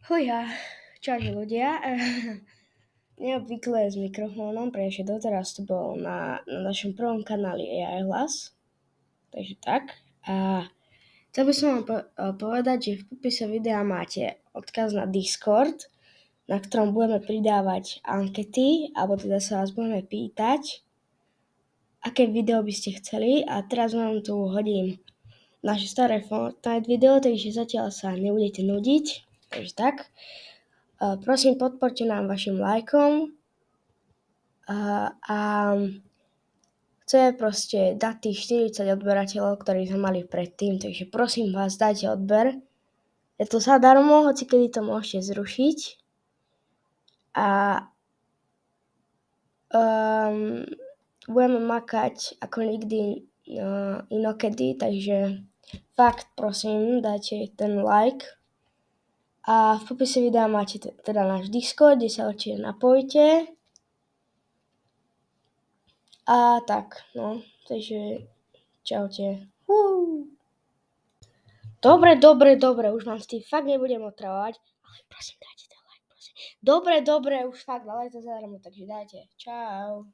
Hojá, čaute ľudia. Neobvykle s mikrofónom, pretože doteraz to bol na našom prvom kanáli AI Hlas. Takže tak. A chcel by som vám povedať, že v popise videa máte odkaz na Discord, na ktorom budeme pridávať ankety, alebo teda sa vás budeme pýtať, aké video by ste chceli. A teraz vám tu hodím naše staré Fortnite video, takže zatiaľ sa nebudete nudiť. Takže tak. Prosím, podporte nám vašim lajkom a chceme proste dať tých 40 odberateľov, ktorí sme mali predtým, takže prosím vás, dajte odber. Je to zadarmo, hoci kedy to môžete zrušiť. A budeme makať ako nikdy inokedy, takže fakt prosím, dajte ten like. A v popise videa máte teda náš Discord, kde sa určite napojte. A tak, no, takže čaute. Dobre, už vám s tým fakt nebudem otravovať, ale prosím, dajte ten like, prosím. Dobre, už fakt, ale to zadarmo, takže dajte. Čau.